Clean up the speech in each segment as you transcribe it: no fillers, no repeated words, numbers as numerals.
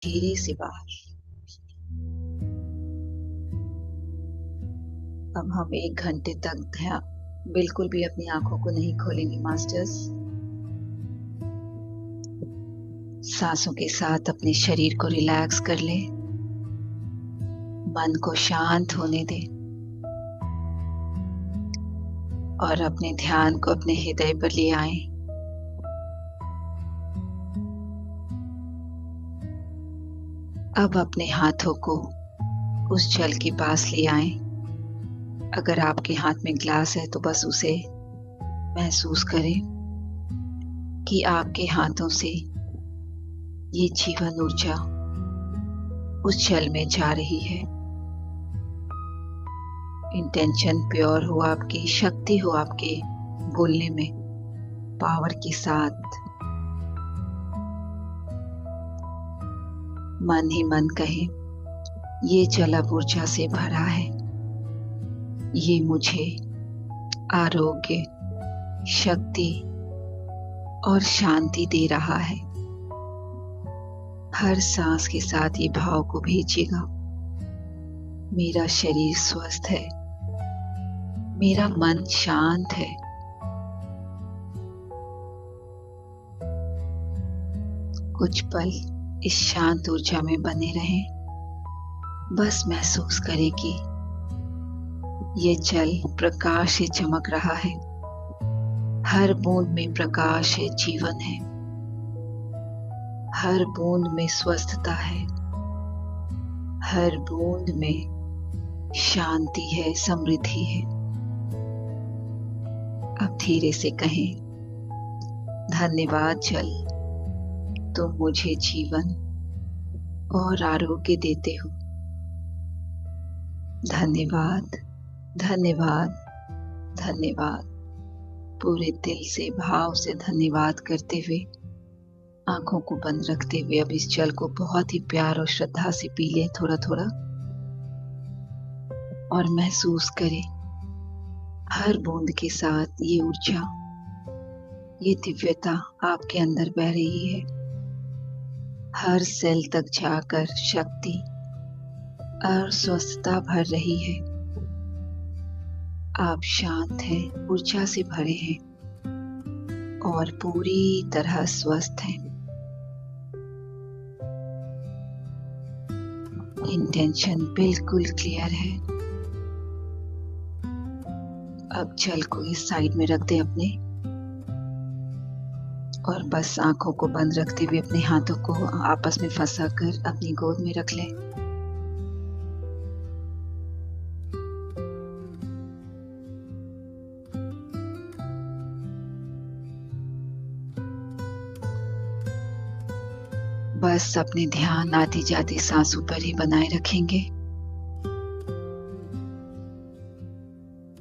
धीरे से बाहर। अब हम 1 घंटे तक ध्यान बिल्कुल भी अपनी आंखों को नहीं खोलेंगे मास्टर्स। सांसों के साथ अपने शरीर को रिलैक्स कर ले, मन को शांत होने दे और अपने ध्यान को अपने हृदय पर ले आए। अब अपने हाथों को उस जल के पास ले आए। अगर आपके हाथ में ग्लास है तो बस उसे महसूस करें कि आपके हाथों से ये जीवन ऊर्जा उस जल में जा रही है। इंटेंशन प्योर हो, आपकी शक्ति हो आपके बोलने में पावर के साथ। मन ही मन कहे, ये जल अब ऊर्जा से भरा है, ये मुझे आरोग्य, शक्ति और शांति दे रहा है। हर सांस के साथ ये भाव को भेजिएगा, मेरा शरीर स्वस्थ है, मेरा मन शांत है। कुछ पल इस शांत ऊर्जा में बने रहें। बस महसूस करें कि ये जल प्रकाश से चमक रहा है। हर बूंद में प्रकाश है, जीवन है। हर बूंद में स्वस्थता है, हर बूंद में शांति है, समृद्धि है। अब धीरे से कहें, धन्यवाद जल, तुम मुझे जीवन और आरोग्य देते हो। धन्यवाद, धन्यवाद, धन्यवाद। पूरे दिल से, भाव से धन्यवाद करते हुए, आंखों को बंद रखते हुए अब इस जल को बहुत ही प्यार और श्रद्धा से पी लें, थोड़ा थोड़ा, और महसूस करें हर बूंद के साथ ये ऊर्जा, ये दिव्यता आपके अंदर बह रही है। हर सेल तक जाकर शक्ति और स्वस्थता भर रही है। आप शांत हैं, ऊर्जा से भरे हैं और पूरी तरह स्वस्थ हैं। इंटेंशन बिल्कुल क्लियर है। अब जल को इस साइड में रख दें अपने, और बस आंखों को बंद रखते हुए अपने हाथों को आपस में फंसाकर अपनी गोद में रख लें। बस अपने ध्यान आती जाती सांसों पर ही बनाए रखेंगे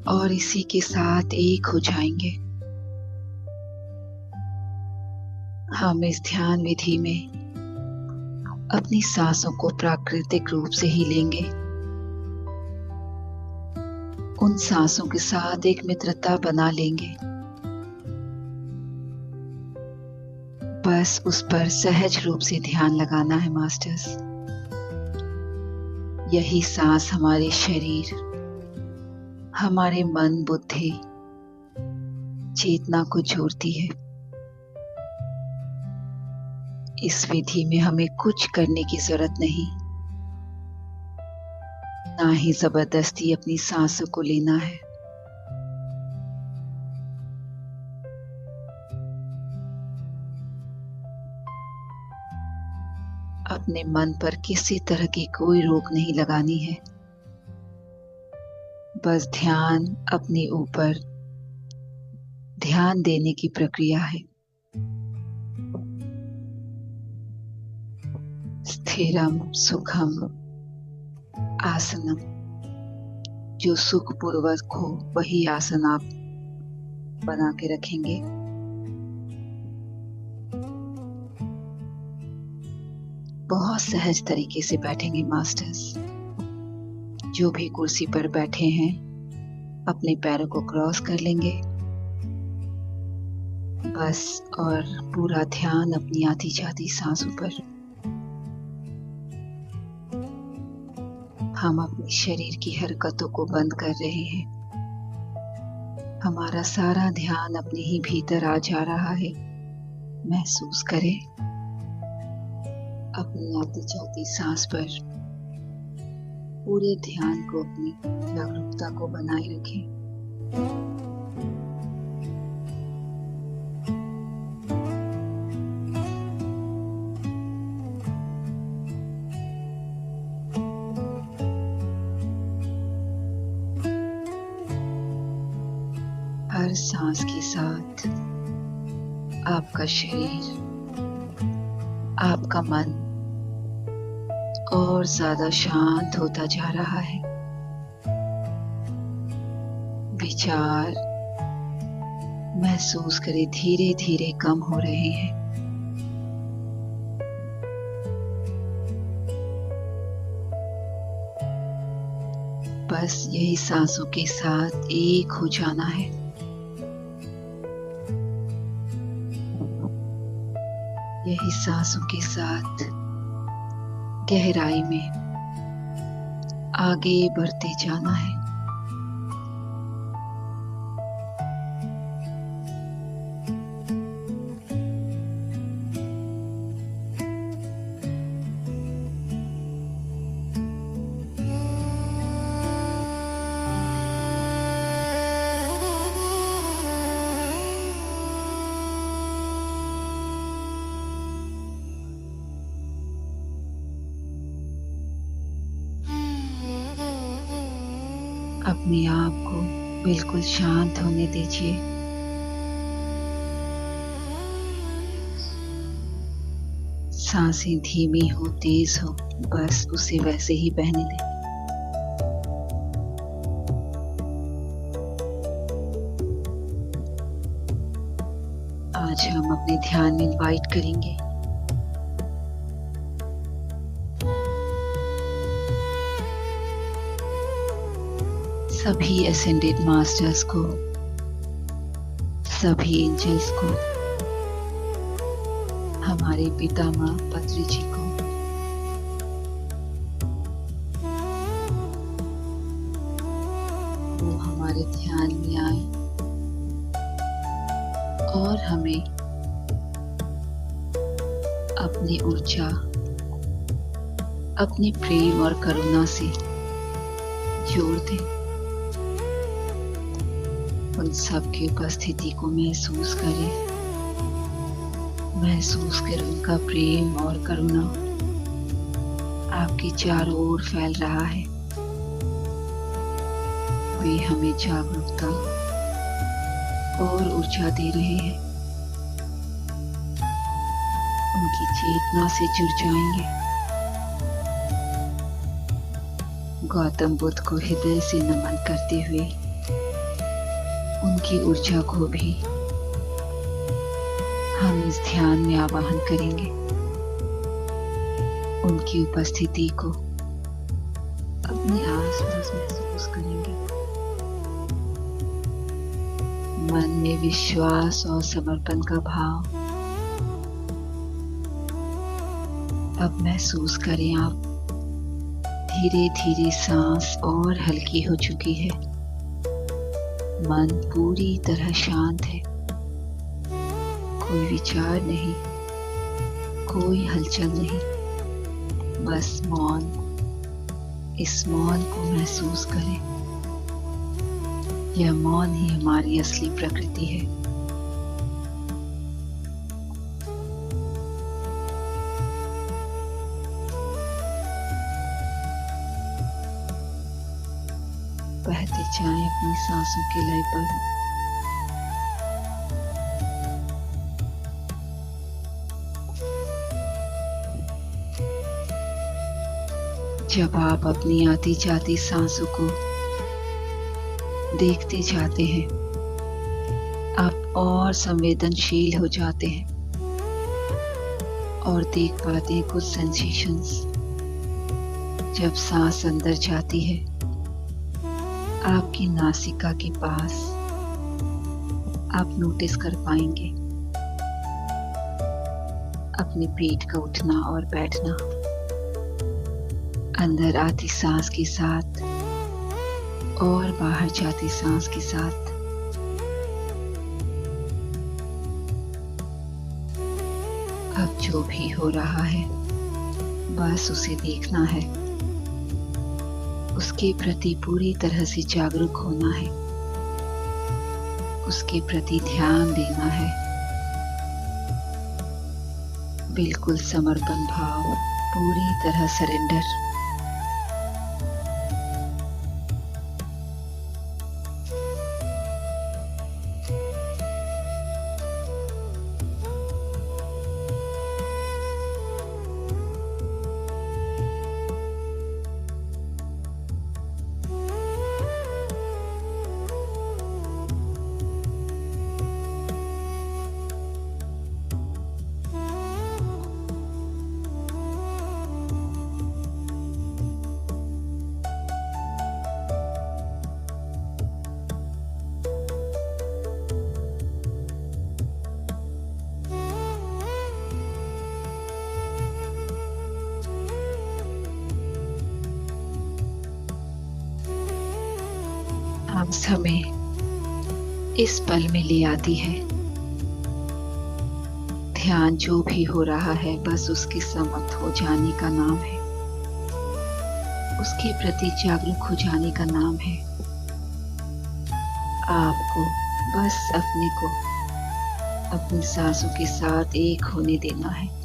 और इसी के साथ एक हो जाएंगे। हम इस ध्यान विधि में अपनी सांसों को प्राकृतिक रूप से ही लेंगे। उन सांसों के साथ एक मित्रता बना लेंगे। बस उस पर सहज रूप से ध्यान लगाना है मास्टर्स। यही सांस हमारे शरीर, हमारे मन, बुद्धि, चेतना को जोड़ती है। इस विधि में हमें कुछ करने की जरूरत नहीं, ना ही जबरदस्ती अपनी सांसों को लेना है। अपने मन पर किसी तरह की कोई रोक नहीं लगानी है। बस ध्यान अपने ऊपर ध्यान देने की प्रक्रिया है। स्थिरम सुखम आसनम, जो सुखपूर्वक हो वही आसन आप बना के रखेंगे। बहुत सहज तरीके से बैठेंगे मास्टर्स। जो भी कुर्सी पर बैठे हैं अपने पैरों को क्रॉस कर लेंगे बस, और पूरा ध्यान अपनी आती जाती सांसों पर। हम अपने शरीर की हरकतों को बंद कर रहे हैं। हमारा सारा ध्यान अपने ही भीतर आ जा रहा है। महसूस करें अपनी आती जाती सांस पर पूरे ध्यान को, अपनी जागरूकता को बनाए रखें। हर सांस के साथ आपका शरीर, आपका मन और ज्यादा शांत होता जा रहा है। विचार महसूस करें धीरे धीरे कम हो रहे हैं। बस यही सांसों के साथ एक हो जाना है। यही सांसों के साथ गहराई में आगे बढ़ते जाना है। अपने आप को बिल्कुल शांत होने दीजिए। सांसें धीमी हो तेज हो, बस उसे वैसे ही बहने दें। आज हम अपने ध्यान में इनवाइट करेंगे सभी असेंडेड मास्टर्स को, सभी एंजल्स को, हमारे पितामह पत्री जी को, वो हमारे ध्यान में आए और हमें अपनी ऊर्जा, अपने प्रेम और करुणा से जोड़ दें। उन सब की उपस्थिति को महसूस करें। महसूस कर उनका प्रेम और करुणा आपके चारों ओर फैल रहा है। वे हमें जागरूकता और ऊर्जा दे रहे हैं। उनकी चेतना से जुड़ जाएंगे। गौतम बुद्ध को हृदय से नमन करते हुए उनकी ऊर्जा को भी हम इस ध्यान में आवाहन करेंगे। उनकी उपस्थिति को अपने आसपास महसूस करेंगे। मन में विश्वास और समर्पण का भाव अब महसूस करें। आप धीरे धीरे सांस और हल्की हो चुकी है। मन पूरी तरह शांत है। कोई विचार नहीं, कोई हलचल नहीं, बस मौन। इस मौन को महसूस करें। यह मौन ही हमारी असली प्रकृति है। बहते जाएं अपनी सांसों के लय पर। जब आप अपनी आती जाती सांसों को देखते जाते हैं, आप और संवेदनशील हो जाते हैं और देख पाते हैं कुछ सेंसेशंस। जब सांस अंदर जाती है, आपकी नासिका के पास आप नोटिस कर पाएंगे अपने पेट का उठना और बैठना। अंदर आती सांस के साथ और बाहर जाती सांस के साथ अब जो भी हो रहा है बस उसे देखना है, उसके प्रति पूरी तरह से जागरूक होना है, उसके प्रति ध्यान देना है। बिल्कुल समर्पण भाव, पूरी तरह सरेंडर। सांस हमें इस पल में ले आती है। ध्यान जो भी हो रहा है बस उसके समर्थ हो जाने का नाम है, उसके प्रति जागरूक हो जाने का नाम है। आपको बस अपने को अपनी सांसों के साथ एक होने देना है।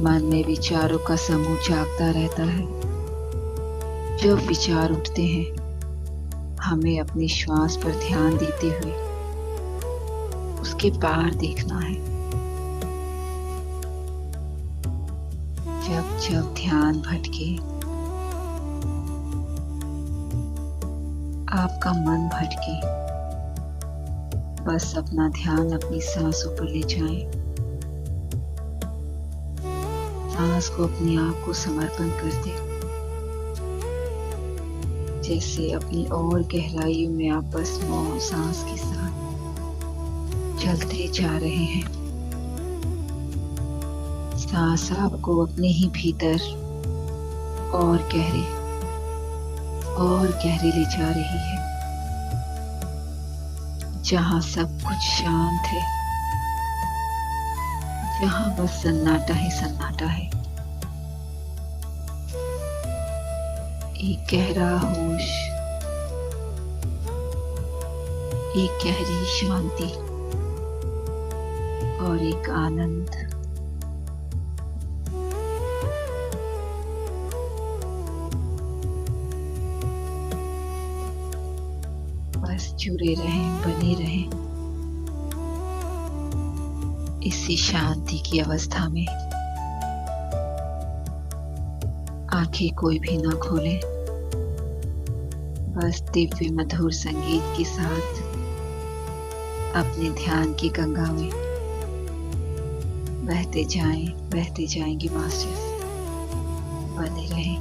मन में विचारों का समूह जागता रहता है। जब विचार उठते हैं हमें अपनी श्वास पर ध्यान देते हुए उसके पार देखना है। जब जब ध्यान भटके, आपका मन भटके, बस अपना ध्यान अपनी सांसों पर ले जाएं। सांस को अपने आप को समर्पण कर दे, जैसे अपनी और गहराइयों में आप बस मौन सांस के साथ चलते जा रहे हैं। सांस आपको अपने ही भीतर और गहरे ले जा रही है, जहां सब कुछ शांत है, जहां बस सन्नाटा ही सन्नाटा है। एक गहरा होश, एक गहरी शांति और एक आनंद। बस जुड़े रहें, बने रहें इसी शांति की अवस्था में। आंखें कोई भी ना खोलें, बस दिव्य मधुर संगीत के साथ अपने ध्यान की गंगा में बहते जाएंगे मास्टर्स। बने रहें।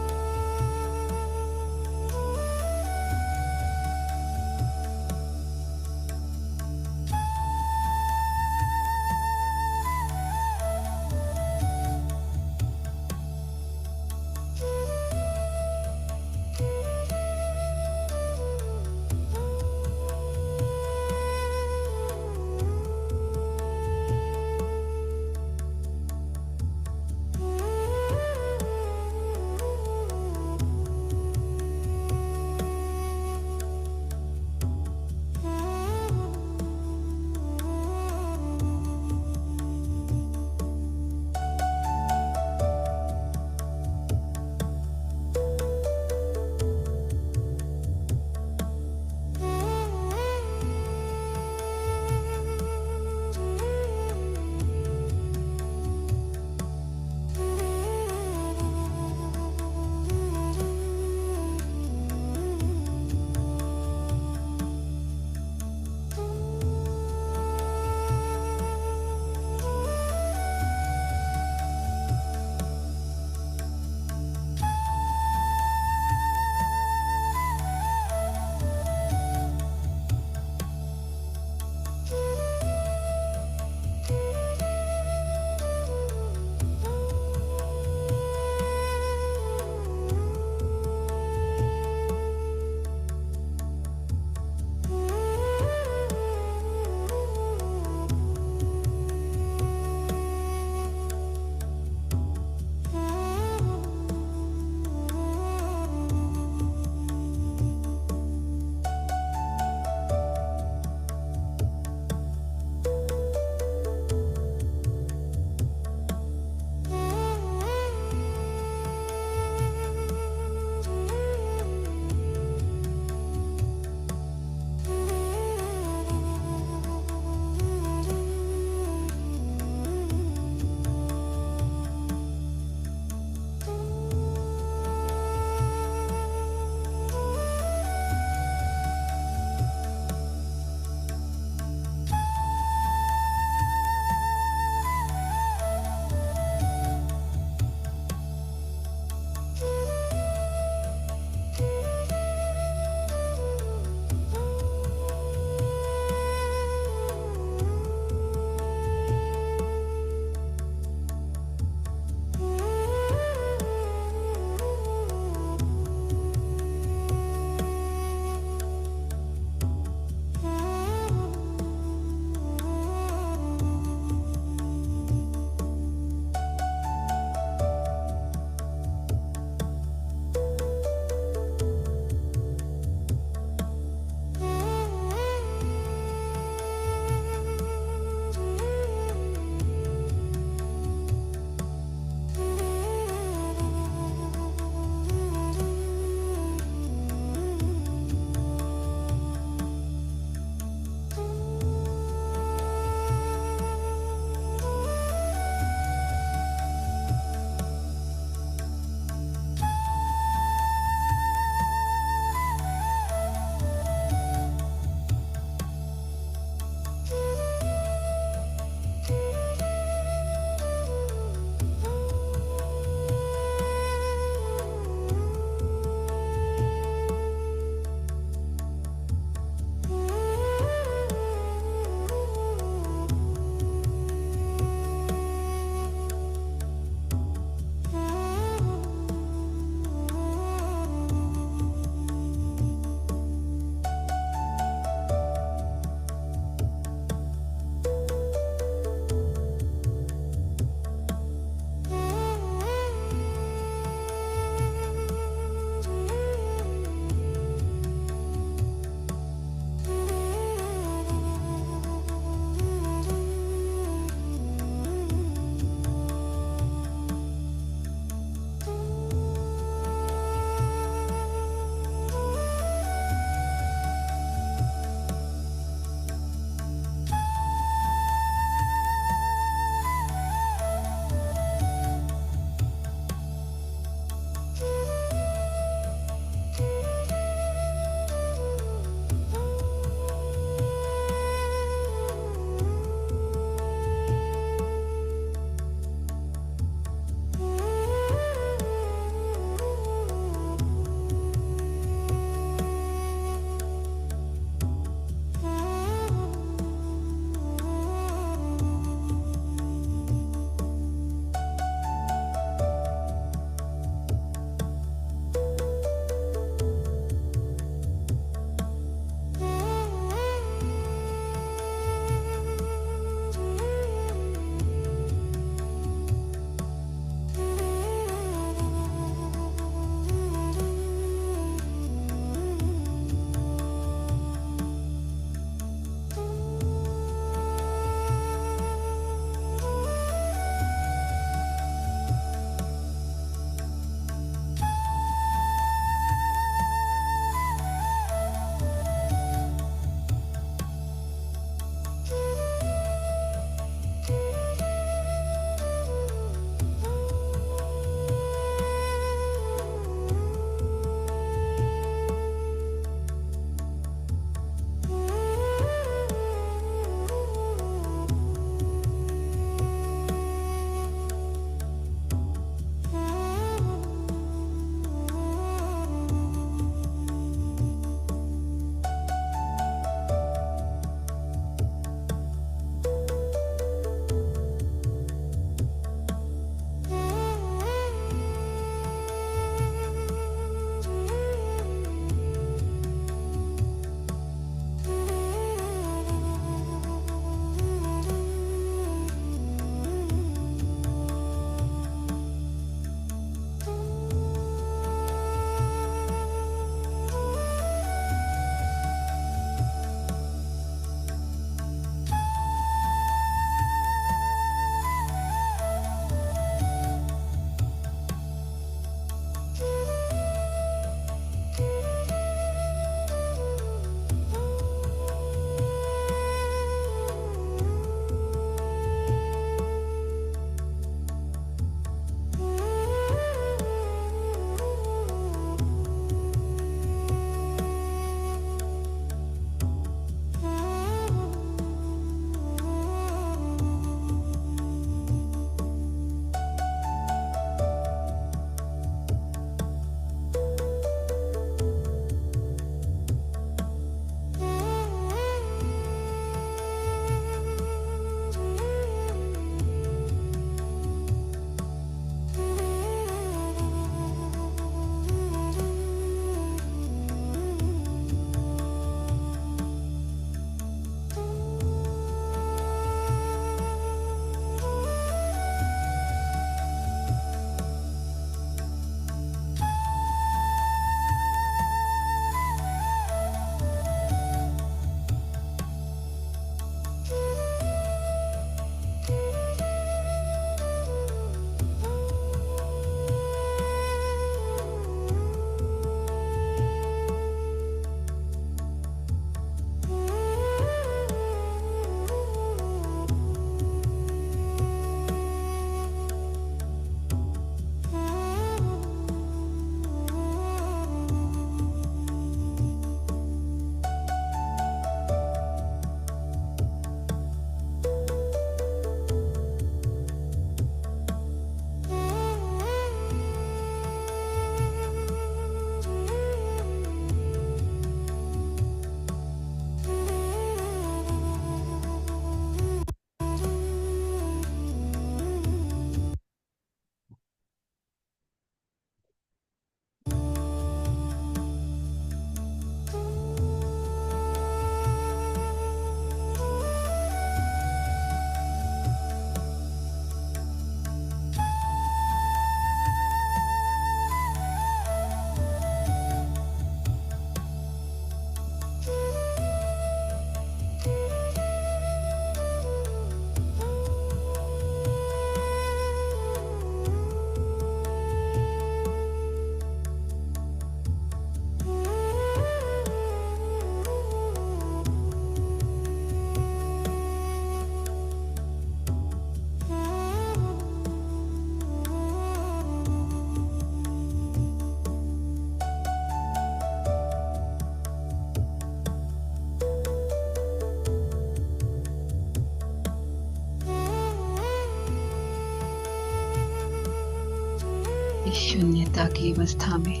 इस शून्यता की अवस्था में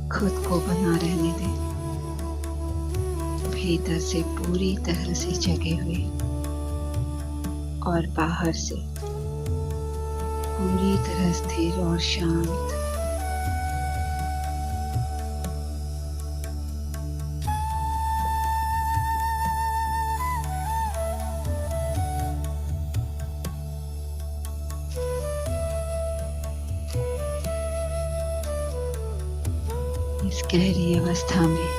खुद को बना रहने दें, भीतर से पूरी तरह से जगे हुए और बाहर से पूरी तरह स्थिर और शांत। इस गहरी अवस्था में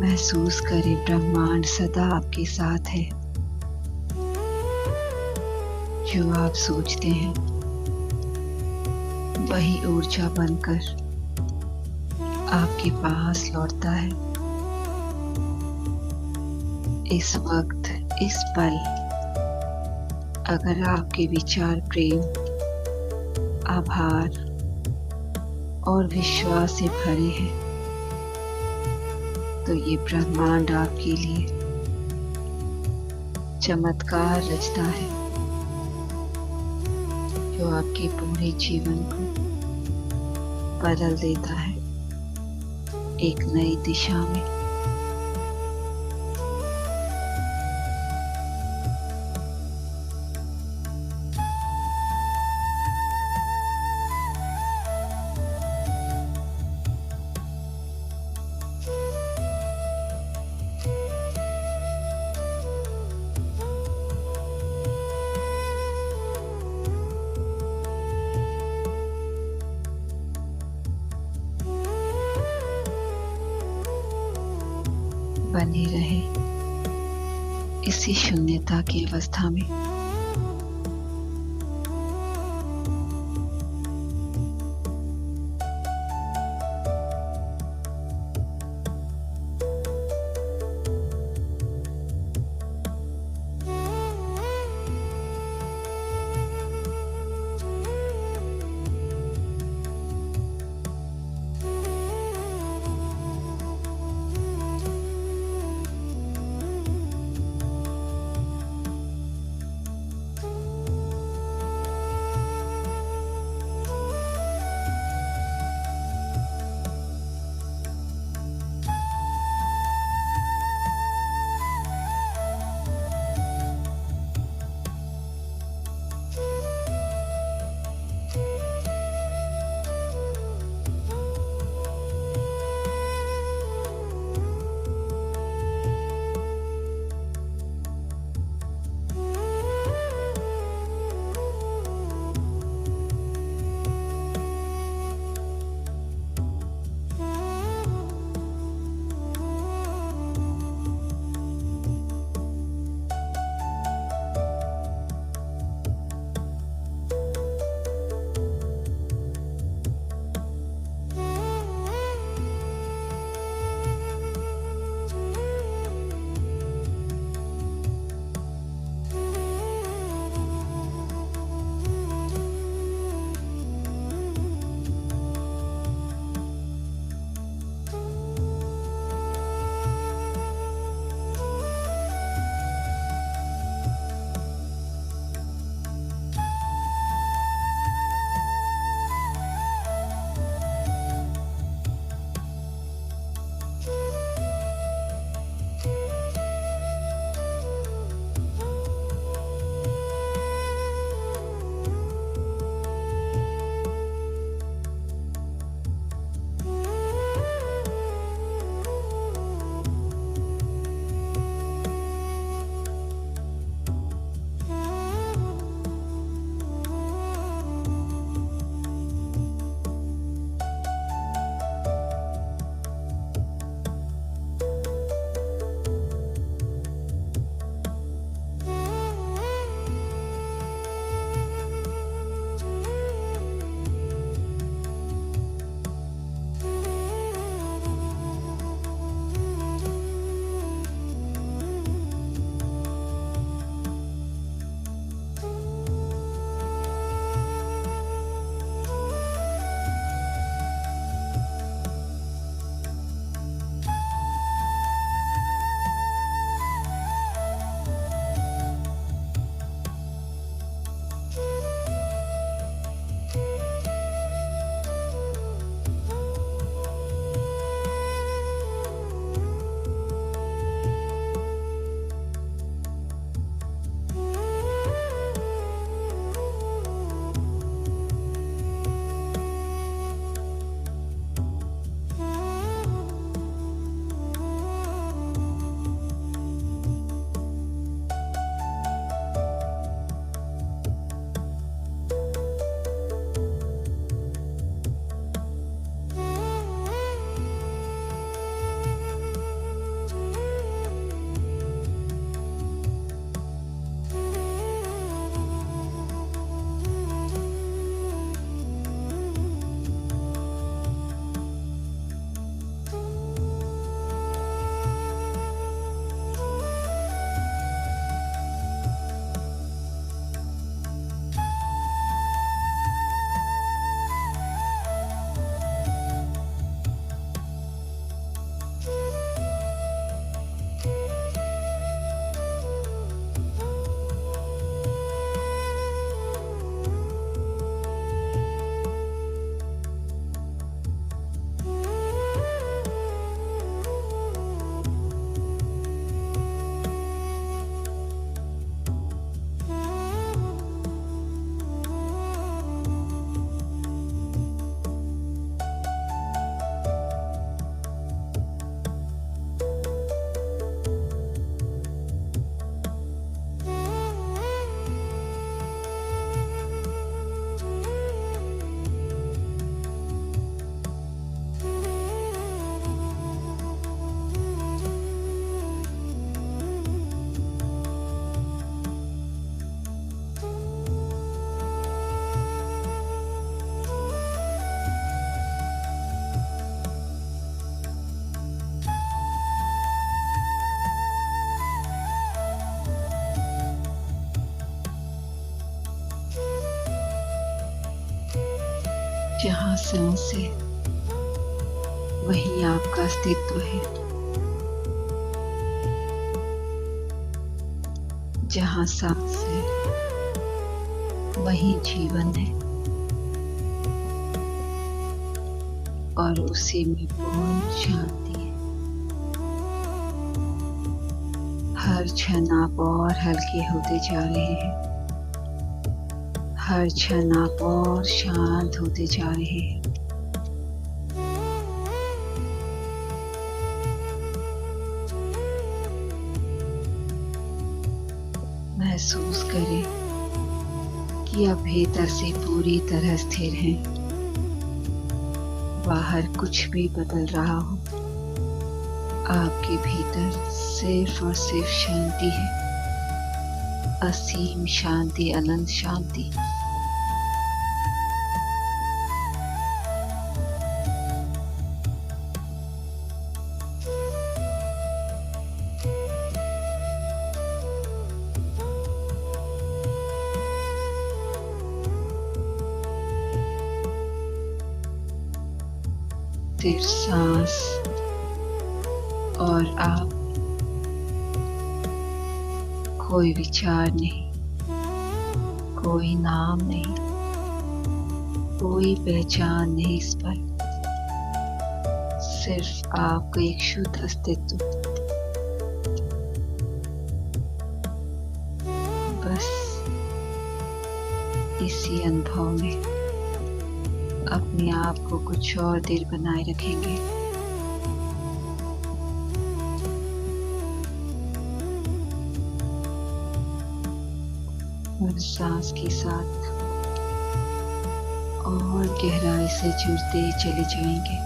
महसूस करें ब्रह्मांड सदा आपके साथ है। जो आप सोचते हैं वही ऊर्जा बनकर आपके पास लौटता है। इस वक्त, इस पल, अगर आपके विचार प्रेम, आभार और विश्वास से भरे हैं, तो ये ब्रह्मांड आपके लिए चमत्कार रचता है, जो आपके पूरे जीवन को बदल देता है एक नई दिशा में। बने रहे इसी शून्यता की अवस्था में। जहाँ सांस है वहीं आपका अस्तित्व है। जहाँ सांस है वहीं जीवन है और उसी में पूर्ण शांति है। हर क्षण आप और हल्के होते जा रहे हैं। हर क्षण आप और शांत होते जा रहे हैं। महसूस करें कि आप भीतर से पूरी तरह स्थिर हैं। बाहर कुछ भी बदल रहा हो, आपके भीतर सिर्फ और सिर्फ शांति है। असीम शांति, अनंत शांति। सिर्फ सांस और आप। कोई विचार नहीं, कोई नाम नहीं, कोई पहचान नहीं इस पर। सिर्फ आपका एक शुद्ध अस्तित्व। बस इसी अनुभव में अपने आप को कुछ और देर बनाए रखेंगे। और सांस के साथ और गहराई से जुड़ते चले जाएंगे।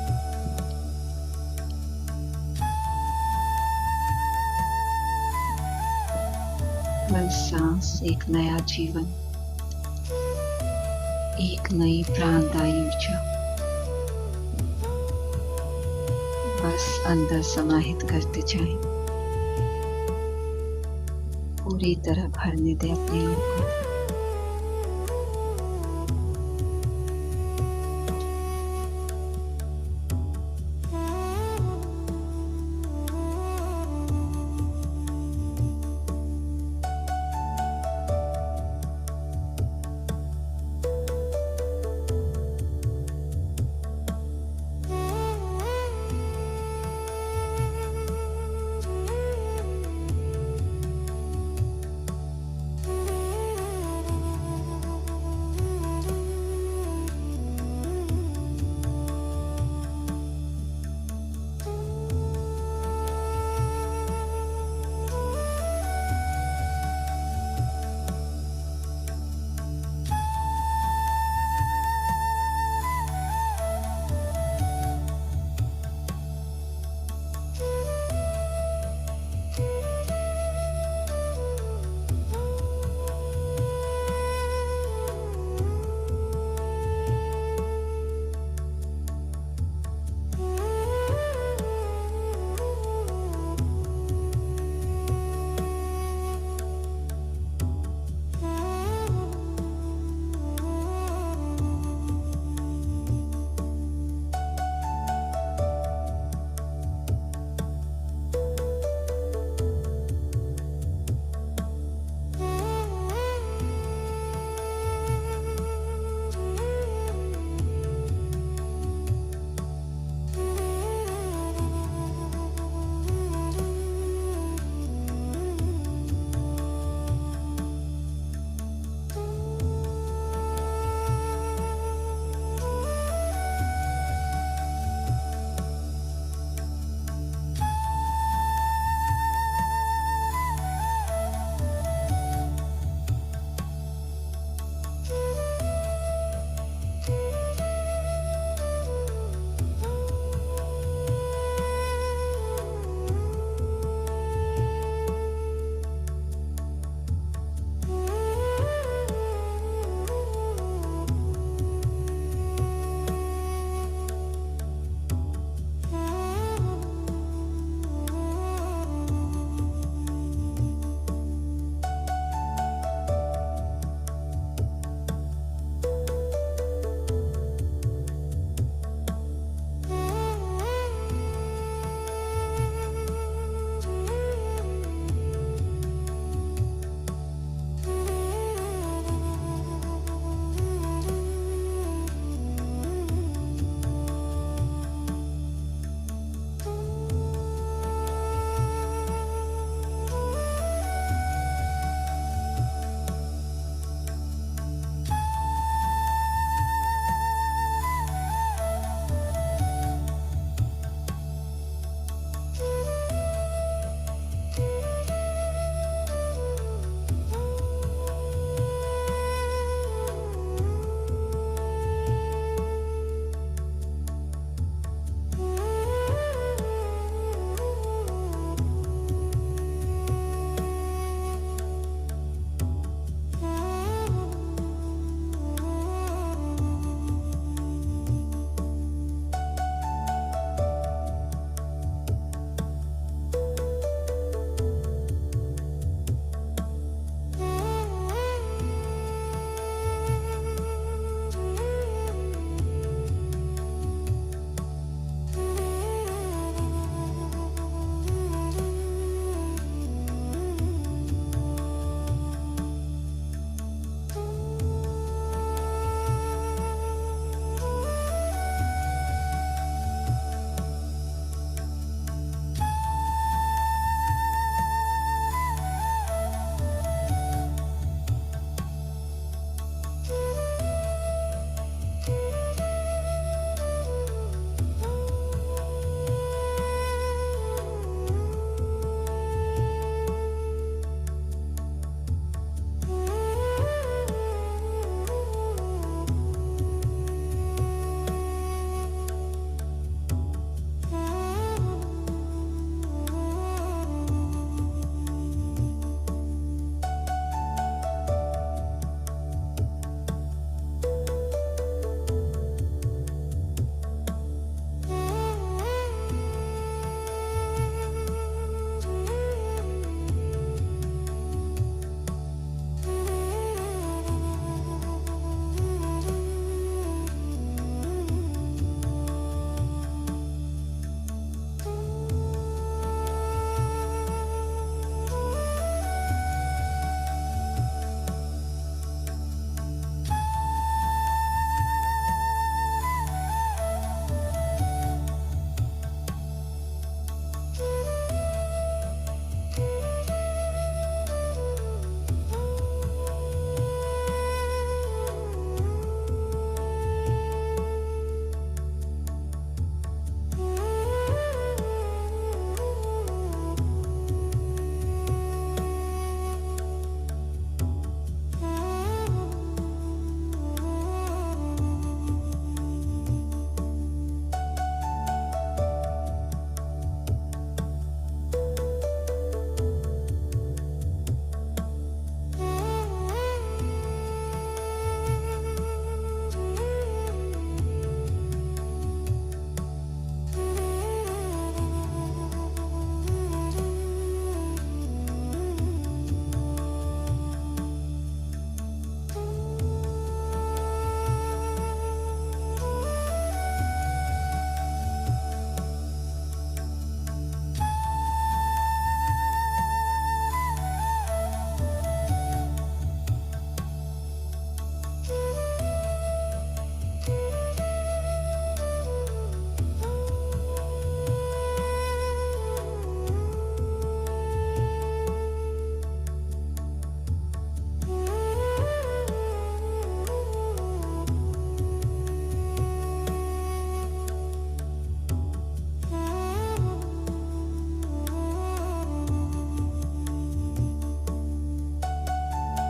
हर सांस एक नया जीवन, एक नई प्राणदायी ऊर्जा बस अंदर समाहित करते जाएं। पूरी तरह भरने दें अपने आप को।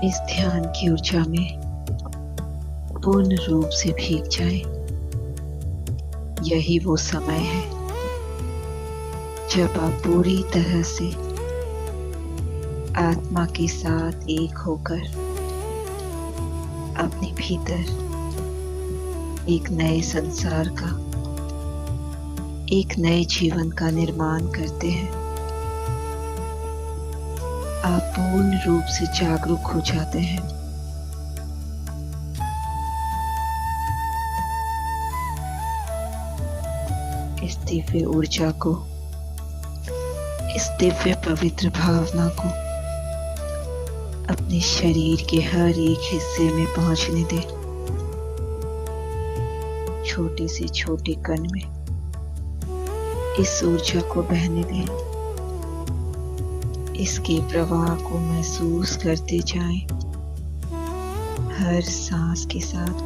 इस ध्यान की ऊर्जा में पूर्ण रूप से भीग जाए। यही वो समय है जब आप पूरी तरह से आत्मा के साथ एक होकर अपने भीतर एक नए संसार का, एक नए जीवन का निर्माण करते हैं। आप पूर्ण रूप से जागरूक हो जाते हैं। इस दिव्य ऊर्जा को, इस दिव्य पवित्र भावना को अपने शरीर के हर एक हिस्से में पहुंचने दें। छोटे से छोटे कण में इस ऊर्जा को बहने दें। इसके प्रवाह को महसूस करते जाएं हर सांस के साथ।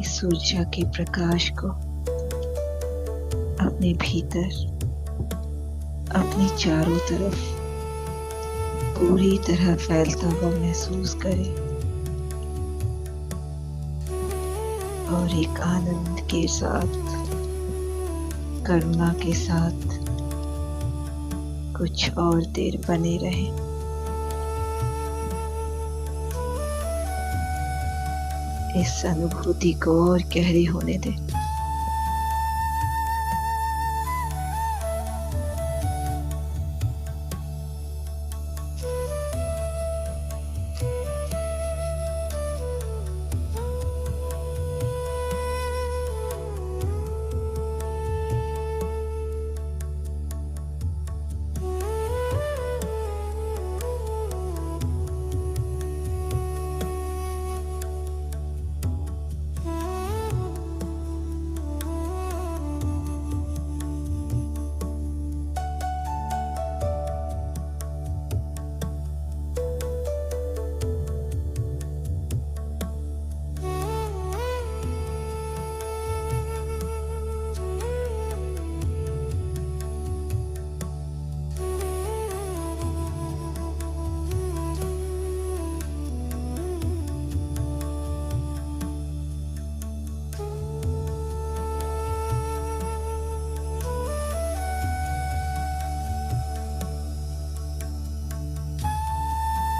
इस ऊर्जा के प्रकाश को अपने भीतर, अपने चारों तरफ पूरी तरह फैलता हुआ महसूस करें और एक आनंद के साथ, करुणा के साथ कुछ और देर बने रहें। इस अनुभूति को और गहरी होने दें।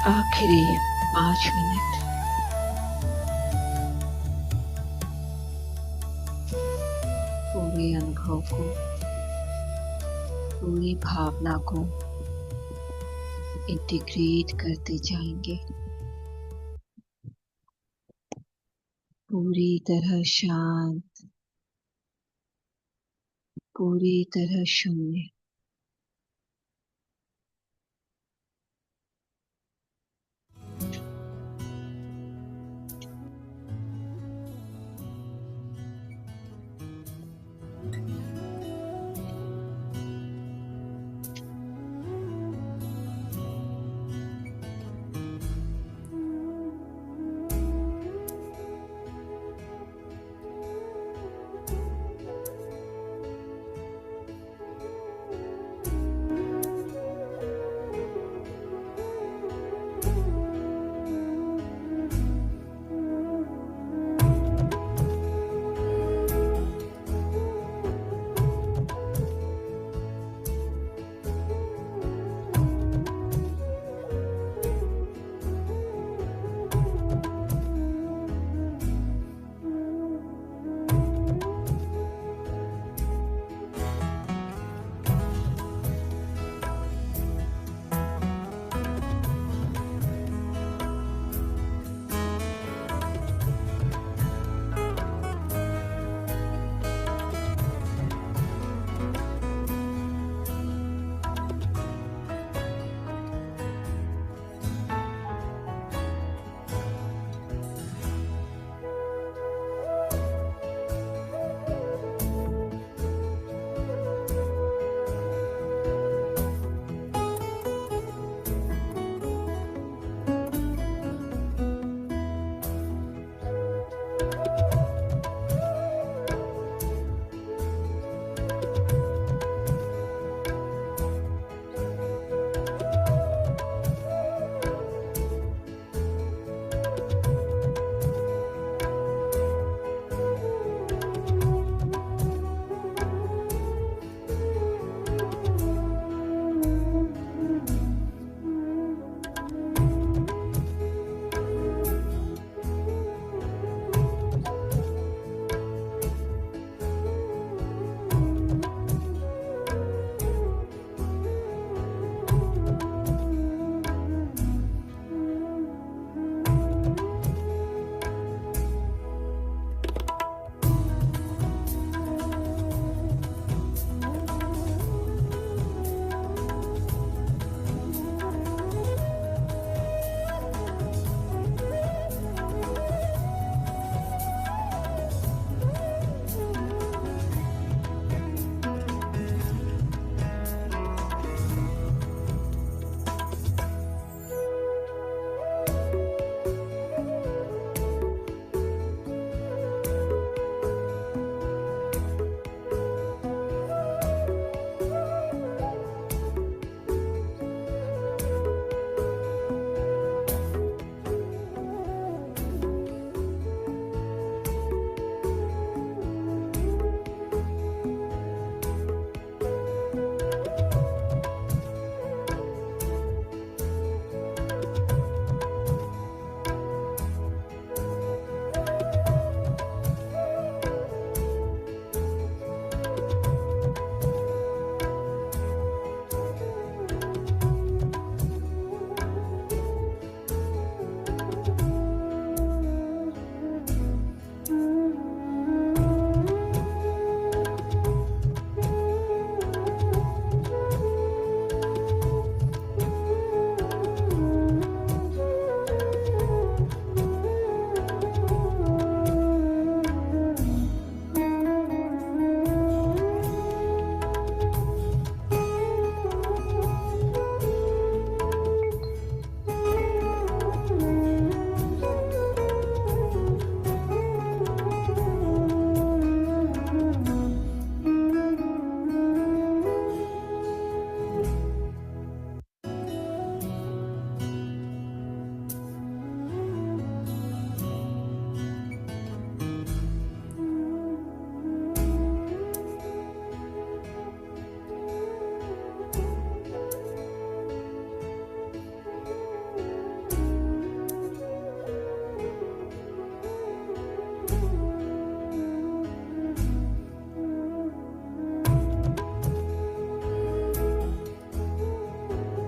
आखिरी 5 मिनट पूरे अनुभव को, पूरी भावना को इंटीग्रेट करते जाएंगे। पूरी तरह शांत, पूरी तरह शून्य।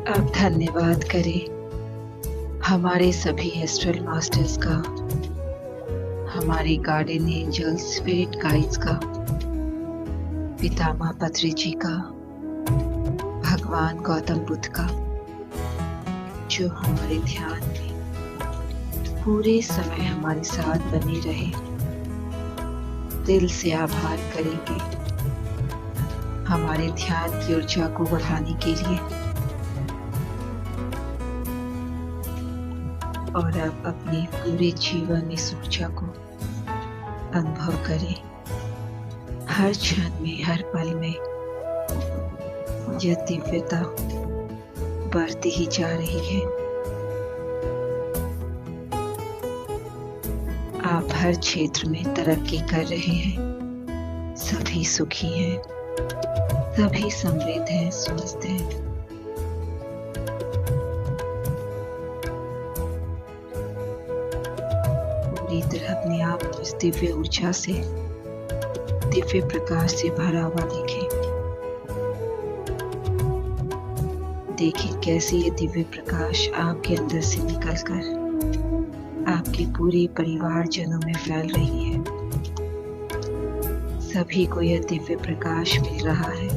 आप धन्यवाद करें हमारे सभी एस्ट्रल मास्टर्स का, हमारे गार्डन एंजल्स, स्पिरिट गाइड्स का, पितामह पत्री जी का, भगवान गौतम बुद्ध का, जो हमारे ध्यान में पूरे समय हमारे साथ बने रहे। दिल से आभार करेंगे हमारे ध्यान की ऊर्जा को बढ़ाने के लिए। और अब अपने पूरे जीवन इस ऊर्जा को अनुभव करें। हर क्षण में, हर पल में यह दिव्यता बढ़ती ही जा रही है। आप हर क्षेत्र में तरक्की कर रहे हैं। सभी सुखी हैं, सभी समृद्ध हैं, स्वस्थ हैं। पूरी तरह अपने आप को इस दिव्य ऊर्जा से, दिव्य प्रकाश से भरा हुआ देखें। देखें कैसे ये दिव्य प्रकाश आपके अंदर से निकलकर आपके पूरे परिवारजनों में फैल रही है। सभी को यह दिव्य प्रकाश मिल रहा है।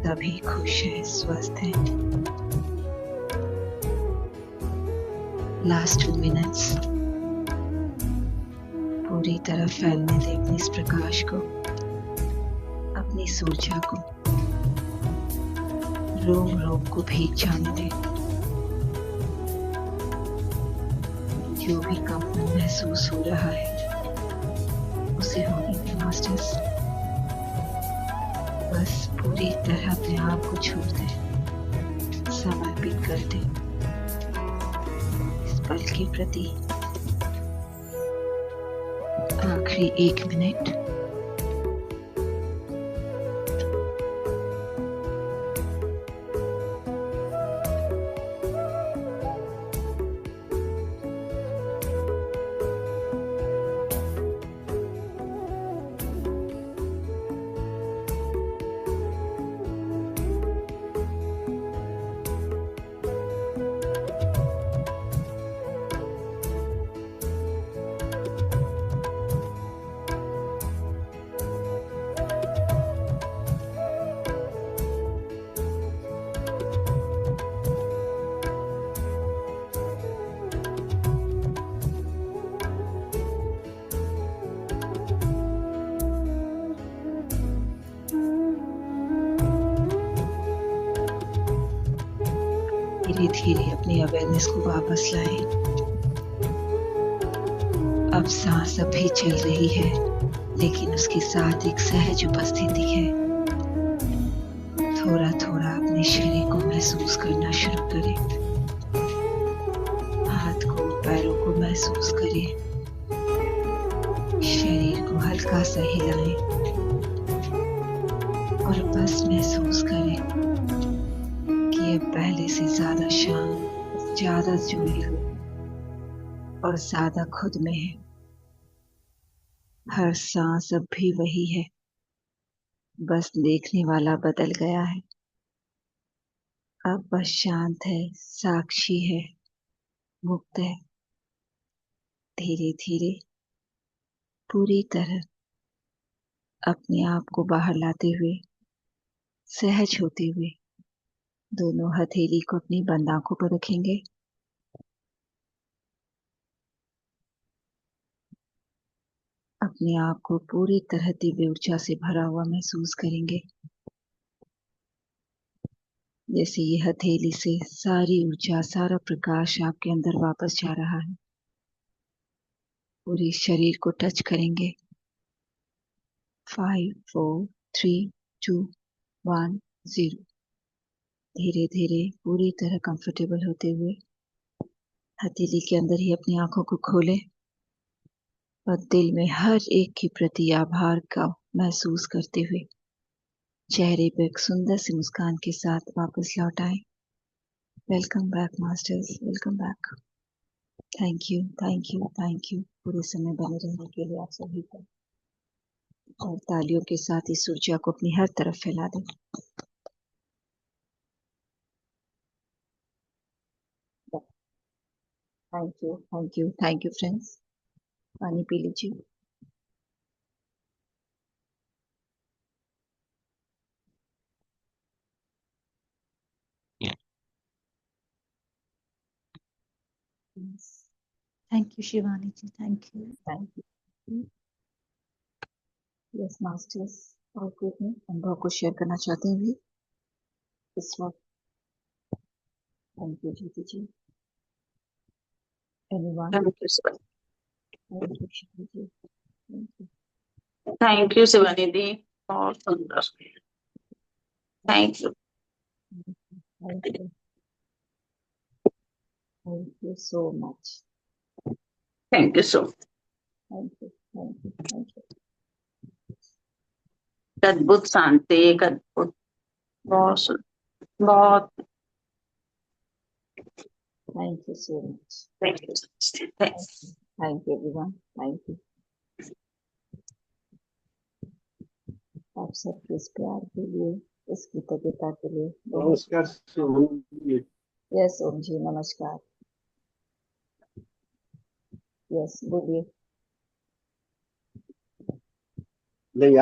सभी खुश हैं, स्वस्थ हैं। लास्ट 2 मिनट्स पूरी तरह फैलने दें अपने इस प्रकाश को, अपनी ऊर्जा को। रोम रोम को भीग जाने दें। जो भी कंपन महसूस हो रहा है उसे होने दें मास्टर्स। बस पूरी तरह अपने आप को छोड़ दें, समर्पित कर दें इस पल के प्रति। आखिरी 1 मिनट। धीरे धीरे अपनी अवेयरनेस को वापस लाएं। अब सांस अब भी चल रही है, लेकिन उसके साथ एक सहज उपस्थिति है। थोड़ा थोड़ा अपने शरीर को महसूस करना शुरू करें। हाथ को, पैरों को महसूस करें। शरीर को हल्का सा हिलाएं और बस महसूस करें कि ये पहले से ज्यादा शांत, ज्यादा जुड़ी हुई और ज्यादा खुद में है। हर सांस अब भी वही है, बस देखने वाला बदल गया है। अब बस शांत है, साक्षी है, मुक्त है। धीरे धीरे पूरी तरह अपने आप को बाहर लाते हुए, सहज होते हुए, दोनों हथेली को अपनी बंद आंखों पर रखेंगे। अपने आप को पूरी तरह दिव्य ऊर्जा से भरा हुआ महसूस करेंगे। जैसे ये हथेली से सारी ऊर्जा, सारा प्रकाश आपके अंदर वापस जा रहा है। पूरे शरीर को टच करेंगे। 5 4 3 2 1 0। धीरे धीरे पूरी तरह कंफर्टेबल होते हुए हथेली के अंदर ही अपनी आंखों को खोलें और दिल में हर एक के प्रति आभार का महसूस करते हुए चेहरे पर एक सुंदर सी मुस्कान के साथ वापस लौट आए। Welcome back masters, welcome back. Thank you, thank you, thank you पूरे समय बने रहने के लिए आप सभी को। और तालियों के साथ इस ऊर्जा को अपनी हर तरफ फैला दें। Thank you friends. पानी पी लीजिए। Thank you Shivani ji, thank you. Thank you. Yes masters, और कोई अपने अनुभव को शेयर करना चाहते हैं भी इस वक्त? Thank you Jyoti ji. Anyone? Thank you Shivani. Thank you Shivani ji. Thank you. Thank you Shivani di, बहुत सुंदर। Thank you. Thank you. Thank you so much. Thank you so. Thank you. Thank you. Thank you. अद्भुत शांति, एक अद्भुत, बहुत सुंदर, बहुत। Thank you so much. Thank you. Thank you everyone. Thank you आप सबके इस प्यार के लिए, इस कृतज्ञता के लिए। नमस्कार सोहन जी। यस ओम जी, नमस्कार। यस बोलिए। नहीं, आज